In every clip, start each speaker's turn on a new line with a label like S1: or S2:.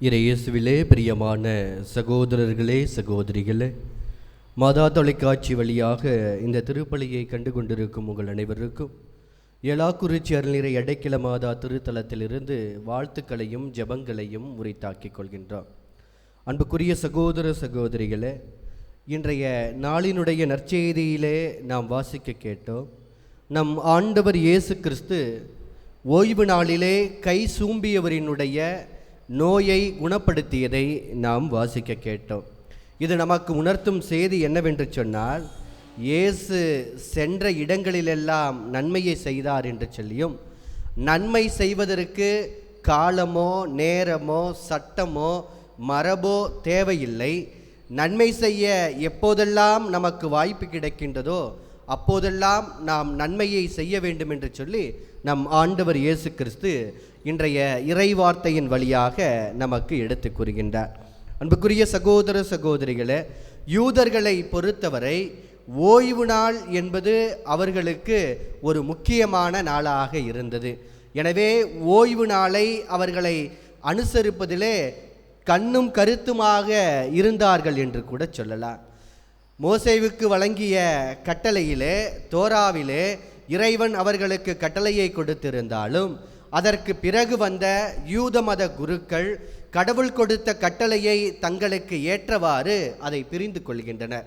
S1: இயேசுவிலே பிரியமான சகோதரர்களே, சகோதரிகளே, மாதா தொலைக்காட்சி வழியாக இந்த திருப்பலியை கண்டு கொண்டிருக்கும் உங்கள் அனைவருக்கும் எலாக்குறிச்சி அருள்நிறை அடைக்கல மாதா திருத்தலத்திலிருந்து வாழ்த்துக்களையும் ஜெபங்களையும் உரித்தாக்கிக் கொள்கின்றோம். அன்புக்குரிய சகோதர சகோதரிகளே, இன்றைய நாளினுடைய நற்செய்தியிலே நாம் வாசிக்க கேட்டோம். நம் ஆண்டவர் இயேசு கிறிஸ்து ஓய்வு நாளிலே கை சூம்பியவரினுடைய நோயை குணப்படுத்தியதை நாம் வாசிக்க கேட்டோம். இது நமக்கு உணர்த்தும் செய்தி என்னவென்று சொன்னால், இயேசு சென்ற இடங்களிலெல்லாம் நன்மையை செய்தார் என்று சொல்லியும், நன்மை செய்வதற்கு காலமோ நேரமோ சட்டமோ மரபோ தேவையில்லை. நன்மை செய்ய எப்போதெல்லாம் நமக்கு வாய்ப்பு கிடைக்கின்றதோ அப்போதெல்லாம் நாம் நன்மையை செய்ய வேண்டும் என்று சொல்லி நம் ஆண்டவர் இயேசு கிறிஸ்து இன்றைய இறைவார்த்தையின் வழியாக நமக்கு எடுத்து கூறுகின்றார். அன்புக்குரிய சகோதர சகோதரிகளே, யூதர்களை பொறுத்தவரை ஓய்வு நாள் என்பது அவர்களுக்கு ஒரு முக்கியமான நாளாக இருந்தது. எனவே ஓய்வு நாளை அவர்களை அனுசரிப்பதிலே கண்ணும் கருத்துமாக இருந்தார்கள் என்று கூட சொல்லலாம். மோசேவுக்கு வழங்கிய கட்டளையிலே, தோராவிலே இறைவன் அவர்களுக்கு கட்டளையை கொடுத்திருந்தாலும் அதற்கு பிறகு வந்த யூத மத குருக்கள் கடவுள் கொடுத்த கட்டளையை தங்களுக்கு ஏற்றவாறு அதை பிரிந்து கொள்கின்றனர்.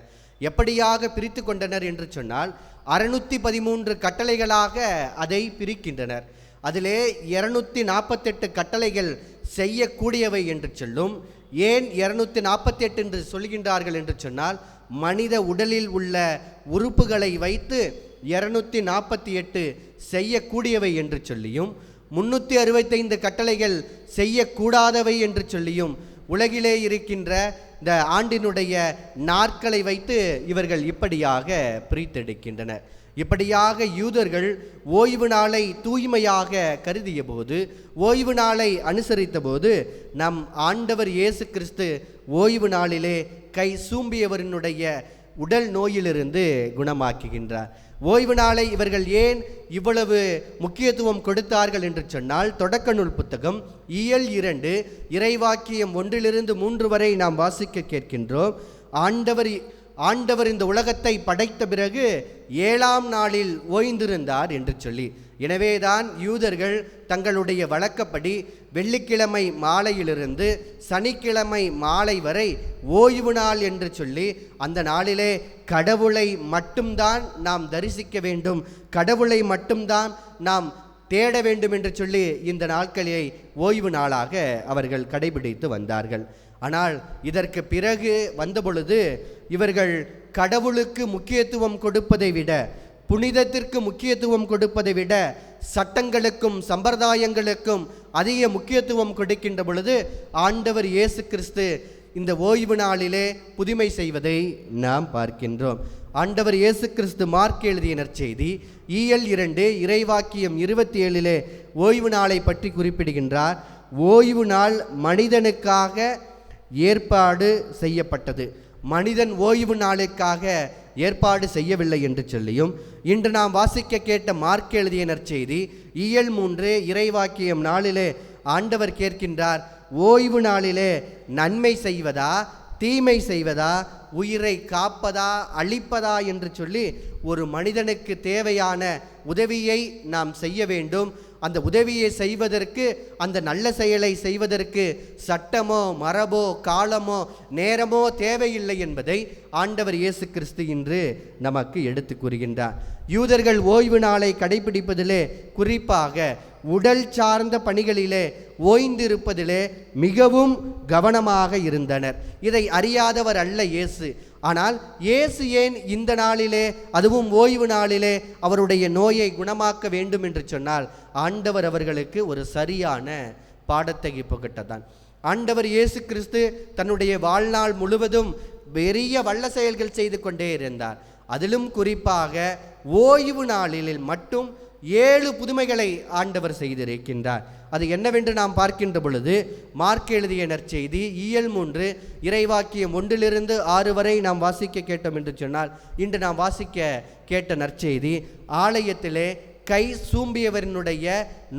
S1: எப்படியாக பிரித்து கொண்டனர் என்று சொன்னால், 613 கட்டளைகளாக அதை பிரிக்கின்றனர். அதிலே 248 கட்டளைகள் செய்யக்கூடியவை என்று சொல்லும். ஏன் 248 என்று சொல்கின்றார்கள் என்று சொன்னால், மனித உடலில் உள்ள உறுப்புகளை வைத்து 248 செய்யக்கூடியவை என்று சொல்லியும், 365 கட்டளைகள் செய்யக்கூடாதவை என்று சொல்லியும், உலகிலே இருக்கின்ற இந்த ஆண்டினுடைய நாட்களை வைத்து இவர்கள் இப்படியாக பிரித்தெடுக்கின்றனர். இப்படியாக யூதர்கள் ஓய்வு நாளை தூய்மையாக கருதிய போது, ஓய்வு நாளை அனுசரித்த போது, நம் ஆண்டவர் இயேசு கிறிஸ்து ஓய்வு நாளிலே கை சூம்பியவரினுடைய உடல் நோயிலிருந்து குணமாக்குகின்றார். ஓய்வு நாளை இவர்கள் ஏன் இவ்வளவு முக்கியத்துவம் கொடுத்தார்கள் என்று சொன்னால், தொடக்க நூல் புத்தகம் இயல் 2 இறைவாக்கியம் 1-3 வரை நாம் வாசிக்க கேட்கின்றோம். ஆண்டவர் இந்த உலகத்தை படைத்த பிறகு 7ஆம் நாளில் ஓய்ந்திருந்தார் என்று சொல்லி. எனவேதான் யூதர்கள் தங்களுடைய வழக்கப்படி வெள்ளிக்கிழமை மாலையிலிருந்து சனிக்கிழமை மாலை வரை ஓய்வு நாள் என்று சொல்லி, அந்த நாளிலே கடவுளை மட்டும்தான் நாம் தரிசிக்க வேண்டும், கடவுளை மட்டும்தான் நாம் தேட வேண்டும் என்று சொல்லி இந்த நாட்களை ஓய்வு நாளாக அவர்கள் கடைபிடித்து வந்தார்கள். ஆனால் இதற்கு பிறகு வந்தபொழுது இவர்கள் கடவுளுக்கு முக்கியத்துவம் கொடுப்பதை விட, புனிதத்திற்கு முக்கியத்துவம் கொடுப்பதை விட, சட்டங்களுக்கும் சம்பிரதாயங்களுக்கும் அதிக முக்கியத்துவம் கொடுக்கின்ற பொழுது ஆண்டவர் இயேசு கிறிஸ்து இந்த ஓய்வு நாளிலே புதுமை செய்வதை நாம் பார்க்கின்றோம். ஆண்டவர் இயேசு கிறிஸ்து மார்க் எழுதிய நற்செய்தி இயல் 2 இறைவாக்கியம் 27 ஓய்வு நாளை பற்றி குறிப்பிடுகின்றார். ஓய்வு நாள் மனிதனுக்காக ஏற்பாடு செய்யப்பட்டது, மனிதன் ஓய்வு நாளுக்காக ஏற்பாடு செய்யவில்லை என்று சொல்லியும், இன்று நாம் வாசிக்க கேட்ட மார்க் எழுதிய நற்செய்தி இயல் 3 இறைவாக்கியம் 4 ஆண்டவர் கேட்கின்றார், ஓய்வு நாளிலே நன்மை செய்வதா தீமை செய்வதா, உயிரை காப்பதா அழிப்பதா என்று சொல்லி ஒரு மனிதனுக்கு தேவையான உதவியை நாம் செய்ய வேண்டும். அந்த உதவியை செய்வதற்கு, அந்த நல்ல செயலை செய்வதற்கு சட்டமோ மரபோ காலமோ நேரமோ தேவையில்லை என்பதை ஆண்டவர் இயேசு கிறிஸ்து இன்று நமக்கு எடுத்து கூறுகின்றார். யூதர்கள் ஓய்வு நாளை கடைபிடிப்பதிலே, குறிப்பாக உடல் சார்ந்த பணிகளிலே ஓய்ந்திருப்பதிலே மிகவும் கவனமாக இருந்தனர். இதை அறியாதவர் அல்ல இயேசு. ஆனால் இயேசு ஏன் இந்த நாளிலே, அதுவும் ஓய்வு நாளிலே அவருடைய நோயை குணமாக்க வேண்டும் என்று சொன்னால், ஆண்டவர் அவர்களுக்கு ஒரு சரியான பாடத்தை புகட்டதான். ஆண்டவர் இயேசு கிறிஸ்து தன்னுடைய வாழ்நாள் முழுவதும் பெரிய வல்ல செயல்கள் செய்து கொண்டே இருந்தார். அதிலும் குறிப்பாக ஓய்வு நாளில் மட்டும் 7 புதுமைகளை ஆண்டவர் செய்திருக்கின்றார். அது என்னவென்று நாம் பார்க்கின்ற பொழுது, மார்க் எழுதிய நற்செய்தி இயல் 3 இறைவாக்கியம் 1-6 வரை நாம் வாசிக்க கேட்டோம் என்று சொன்னால், இன்று நாம் வாசிக்க கேட்ட நற்செய்தி, ஆலயத்திலே கை சூம்பியவரினுடைய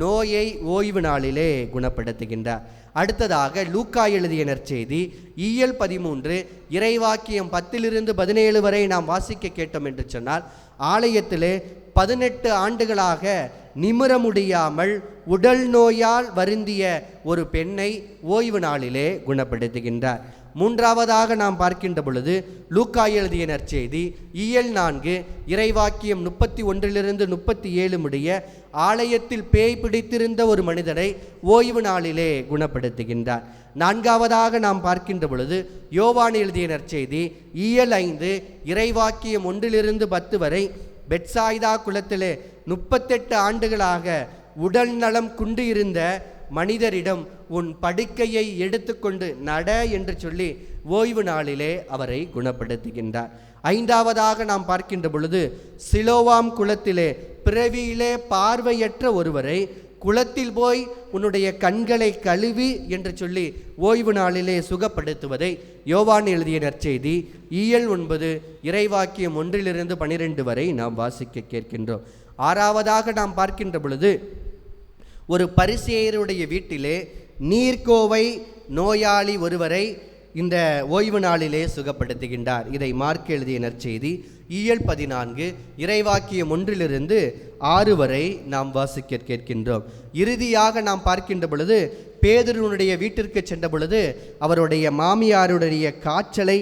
S1: நோயை ஓய்வு நாளிலே குணப்படுத்துகின்றார். அடுத்ததாக லூக்கா எழுதிய நற்செய்தி இயல் 13 இறைவாக்கியம் 10-17 வரை நாம் வாசிக்க கேட்டோம் என்று சொன்னால், ஆலயத்திலே 18 ஆண்டுகளாக நிமிர முடியாமல் உடல் நோயால் வருந்திய ஒரு பெண்ணை ஓய்வு நாளிலே குணப்படுத்துகின்றார். மூன்றாவதாக நாம் பார்க்கின்ற பொழுது லூக்கா எழுதிய நற்செய்தி இயல் 4 இறைவாக்கியம் 31-37 முடிய ஆலயத்தில் பேய் பிடித்திருந்த ஒரு மனிதனை ஓய்வு நாளிலே குணப்படுத்துகின்றார். நான்காவதாக நாம் பார்க்கின்ற பொழுது யோவான் எழுதிய நற்செய்தி இயல் 5 இறைவாக்கியம் 1-10 வரை பெத்சாய்தா குளத்திலே 38 ஆண்டுகளாக உடல் நலம் குண்டு இருந்த மனிதரிடம் உன் படுக்கையை எடுத்துக்கொண்டு நட என்று சொல்லி ஓய்வு நாளிலே அவரை குணப்படுத்துகின்றார். ஐந்தாவதாக நாம் பார்க்கின்ற பொழுது சிலோவாம் குளத்திலே பிறவியிலே பார்வையற்ற ஒருவரை குளத்தில் போய் உன்னுடைய கண்களை கழுவி என்று சொல்லி ஓய்வு நாளிலே சுகப்படுத்துவதை யோவான் எழுதிய நற்செய்தி இயல் 9 இறைவாக்கியம் 1-12 வரை நாம் வாசிக்க கேட்கின்றோம். ஆறாவதாக நாம் பார்க்கின்ற பொழுது ஒரு பரிசேயருடைய வீட்டிலே நீர்க்கோவை நோயாளி ஒருவரை இந்த ஓய்வு நாளிலே சுகப்படுத்துகின்றார். இதை மார்க் எழுதிய நற்செய்தி இயல் 14 இறைவாக்கியம் 1-6 வரை நாம் வாசிக்க கேட்கின்றோம். இறுதியாக நாம் பார்க்கின்ற பொழுது பேதுருனுடைய வீட்டிற்கு சென்ற பொழுது அவருடைய மாமியாருடைய காய்ச்சலை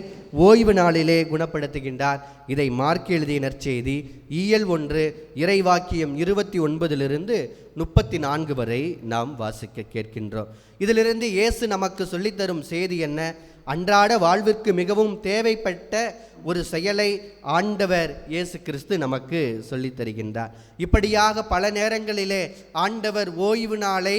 S1: ஓய்வு நாளிலே குணப்படுத்துகின்றார். இதை மார்க் எழுதிய நற்செய்தி இயல் 1 இறைவாக்கியம் 29-34 வரை நாம் வாசிக்க கேட்கின்றோம். இதிலிருந்து இயேசு நமக்கு சொல்லித்தரும் செய்தி என்ன? அன்றாட வாழ்விற்கு மிகவும் தேவைப்பட்ட ஒரு செயலை ஆண்டவர் இயேசு கிறிஸ்து நமக்கு சொல்லித் தருகின்றார். இப்படியாக பல நேரங்களிலே ஆண்டவர் ஓய்வு நாளை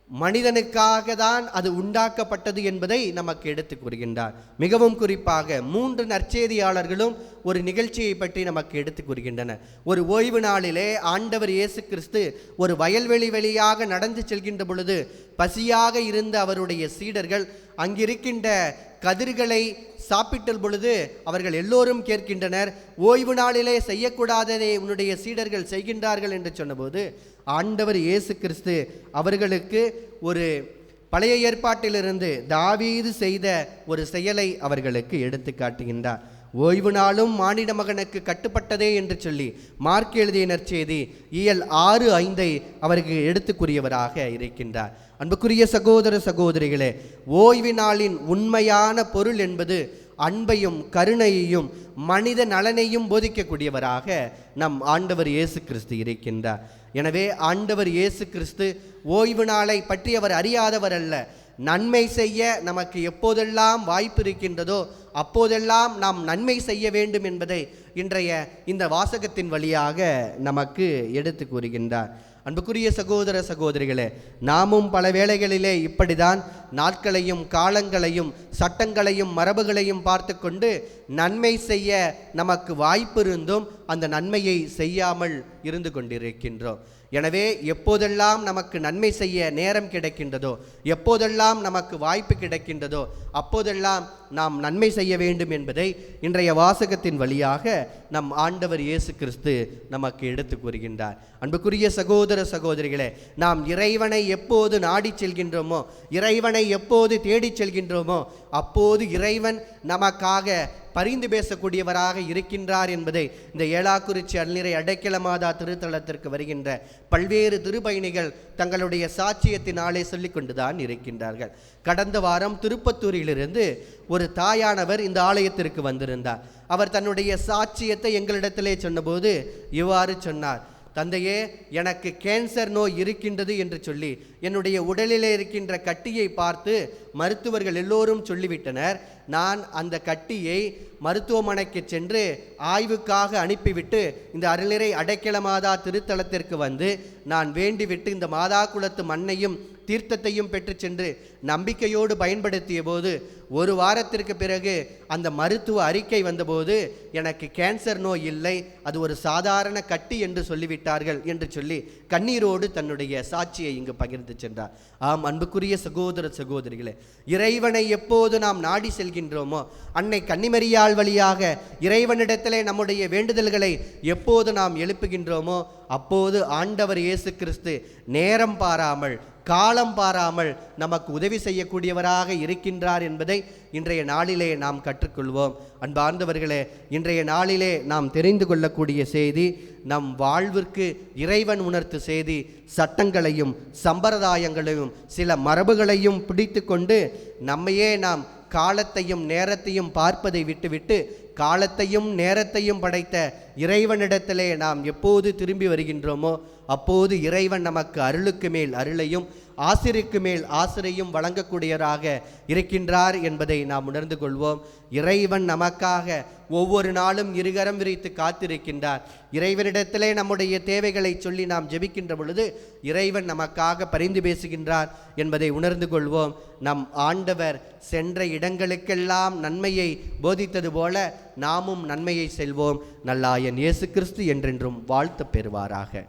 S1: மனிதனுக்காக தான் அது உண்டாக்கப்பட்டது என்பதை நமக்கு எடுத்து கூறுகின்றார். மிகவும் குறிப்பாக 3 நற்செய்தியாளர்களும் ஒரு நிகழ்ச்சியை பற்றி நமக்கு எடுத்து கூறுகின்றனர். ஒரு ஓய்வு நாளிலே ஆண்டவர் இயேசு கிறிஸ்து ஒரு வயல்வெளி வழியாக நடந்து செல்கின்ற பொழுது பசியாக இருந்த அவருடைய சீடர்கள் அங்கிருக்கின்ற கதிர்களை சாப்பிட்ட பொழுது அவர்கள் எல்லோரும் கேட்கின்றனர், ஓய்வு நாளிலே செய்யக்கூடாததை உன்னுடைய சீடர்கள் செய்கின்றார்கள் என்று சொன்னபோது ஆண்டவர் இயேசு கிறிஸ்து அவர்களுக்கு ஒரு பழைய ஏற்பாட்டிலிருந்து தாவீது செய்த ஒரு செயலை அவர்களுக்கு எடுத்து காட்டுகின்றார். ஓய்வு நாளும் மானிட மகனுக்கு கட்டுப்பட்டதே என்று சொல்லி மார்க் எழுதிய நற்செய்தி இயல் 6:5 அவருக்கு எடுத்துக்குரியவராக இருக்கின்றார். அன்புக்குரிய சகோதர சகோதரிகளே, ஓய்வு நாளின் உண்மையான பொருள் என்பது அன்பையும் கருணையையும் மனித நலனையும் போதிக்கக்கூடியவராக நம் ஆண்டவர் இயேசு கிறிஸ்து இருக்கின்றார். எனவே ஆண்டவர் இயேசு கிறிஸ்து ஓய்வு நாளை பற்றி அவர் அறியாதவர் அல்ல. நன்மை செய்ய நமக்கு எப்போதெல்லாம் வாய்ப்பு இருக்கின்றதோ அப்போதெல்லாம் நாம் நன்மை செய்ய வேண்டும் என்பதை இன்றைய இந்த வாசகத்தின் வழியாக நமக்கு எடுத்து கூறுகின்றார். அன்புக்குரிய சகோதர சகோதரிகளே, நாமும் பல வேளைகளிலே இப்படிதான் நாட்களையும் காலங்களையும் சட்டங்களையும் மரபுகளையும் பார்த்து கொண்டு நன்மை செய்ய நமக்கு வாய்ப்பு இருந்தும் அந்த நன்மையை செய்யாமல் இருந்து கொண்டிருக்கின்றோம். எனவே எப்போதெல்லாம் நமக்கு நன்மை செய்ய நேரம் கிடைக்கின்றதோ, எப்போதெல்லாம் நமக்கு வாய்ப்பு கிடைக்கின்றதோ அப்போதெல்லாம் நாம் நன்மை செய்ய வேண்டும் என்பதை இன்றைய வாசகத்தின் வழியாக நம் ஆண்டவர் இயேசு கிறிஸ்து நமக்கு எடுத்து கூறுகின்றார். அன்புக்குரிய சகோதர சகோதரிகளே, நாம் இறைவனை எப்போது நாடி செல்கின்றோமோ, இறைவனை எப்போது தேடி செல்கின்றோமோ அப்போது இறைவன் நமக்காக பரிந்து பேசக்கூடியவராக இருக்கின்றார் என்பதை இந்த ஏலாக்குறிச்சி அருள்நிறை அடைக்கல மாதா திருத்தலத்திற்கு வருகின்ற பல்வேறு திருப்பயணிகள் தங்களுடைய சாட்சியத்தினாலே சொல்லிக் கொண்டுதான் இருக்கின்றார்கள். கடந்த வாரம் திருப்பத்தூரிலிருந்து ஒரு தாயானவர் இந்த ஆலயத்திற்கு வந்திருந்தார். அவர் தன்னுடைய சாட்சியத்தை எங்களிடத்திலே சொன்னபோது இவ்வாறு சொன்னார்: தந்தையே, எனக்கு கேன்சர் நோய் இருக்கின்றது என்று சொல்லி என்னுடைய உடலிலே இருக்கின்ற கட்டியை பார்த்து மருத்துவர்கள் எல்லோரும் சொல்லிவிட்டனர். நான் அந்த கட்டியை மருத்துவமனைக்கு சென்று ஆய்வுக்காக அனுப்பிவிட்டு இந்த அருள்நிறை அடைக்கல மாதா திருத்தலத்திற்கு வந்து நான் வேண்டிவிட்டு இந்த மாதா குலத்து மண்ணையும் தீர்த்தத்தையும் பெற்று சென்று நம்பிக்கையோடு பயன்படுத்திய போது ஒரு வாரத்திற்கு பிறகு அந்த மருத்துவ அறிக்கை வந்தபோது எனக்கு கேன்சர் நோய் இல்லை, அது ஒரு சாதாரண கட்டி என்று சொல்லிவிட்டார்கள் என்று சொல்லி கண்ணீரோடு தன்னுடைய சாட்சியை இங்கு பகிர்ந்து சென்றார். ஆம், அன்புக்குரிய சகோதர சகோதரிகளே, இறைவனை எப்போது நாம் நாடி செல்கின்றோம், செய்கின்றோமோ, அன்னை கன்னிமரியாள் வழியாக இறைவனிடத்திலே நம்முடைய வேண்டுதல்களை எப்போது நாம் எழுப்புகின்றோமோ அப்போது ஆண்டவர் இயேசு கிறிஸ்து நேரம் பாராமல் காலம் பாராமல் நமக்கு உதவி செய்யக்கூடியவராக இருக்கின்றார் என்பதை இன்றைய நாளிலே நாம் கற்றுக்கொள்வோம். அன்பார்ந்தவர்களே, இன்றைய நாளிலே நாம் தெரிந்து கொள்ளக்கூடிய செய்தி, நம் வாழ்விற்கு இறைவன் உணர்த்து செய்தி. சட்டங்களையும் சம்பிரதாயங்களையும் சில மரபுகளையும் பிடித்து கொண்டு நம்மையே நாம் காலத்தையும் நேரத்தையும் பார்ப்பதை விட்டுவிட்டு காலத்தையும் நேரத்தையும் படைத்த இறைவனிடத்திலே நாம் எப்போது திரும்பி வருகின்றோமோ அப்போது இறைவன் நமக்கு அருளுக்கு மேல் அருளையும் ஆசிருக்கு மேல் ஆசிரையும் வழங்கக்கூடியவராக இருக்கின்றார் என்பதை நாம் உணர்ந்து கொள்வோம். இறைவன் நமக்காக ஒவ்வொரு நாளும் இருகரம் விரித்து காத்திருக்கின்றார். இறைவனிடத்திலே நம்முடைய தேவைகளை சொல்லி நாம் ஜெபிக்கின்ற பொழுது இறைவன் நமக்காக பரிந்து பேசுகின்றார் என்பதை உணர்ந்து கொள்வோம். நம் ஆண்டவர் சென்ற இடங்களுக்கெல்லாம் நன்மையை போதித்தது போல நாமும் நன்மையை செல்வோம். நல்லாயன் இயேசு கிறிஸ்து என்றென்றும் வாழ்த்து பெறுவாராக.